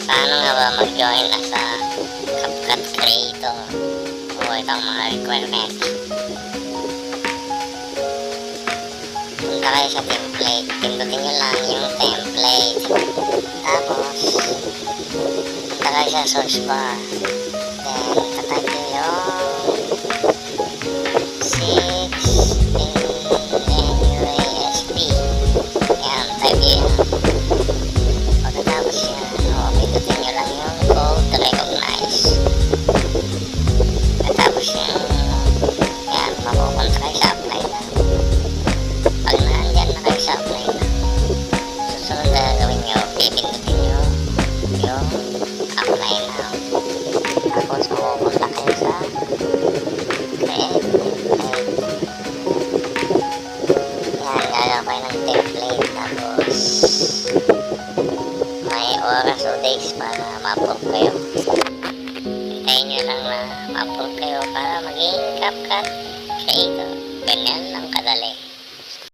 Paano nga ba mag-join na sa CapCut Creator o itong mga requirements? Punta kayo sa template, pindutin nyo lang yung template, tapos punta kayo sa search bar, then tatype nyo yung 6NUASP. Yan, type nyo yan. Pagkatapos yan, pindutin nyo lang yung code recognize. Pagkatapos yan, mapupunta kayo sa apply na. Pag naandyan na kayo sa apply na, susunod na gawin nyo, pipindutin nyo yung apply na. Tapos mapupunta kayo sa create template. Yan, gagawa kayo ng template. Tapos may oras o days para ma-approve kayo. Hintayin nyo lang na ma-approve kayo para maging CapCut Creator. Ganyan lang kadali.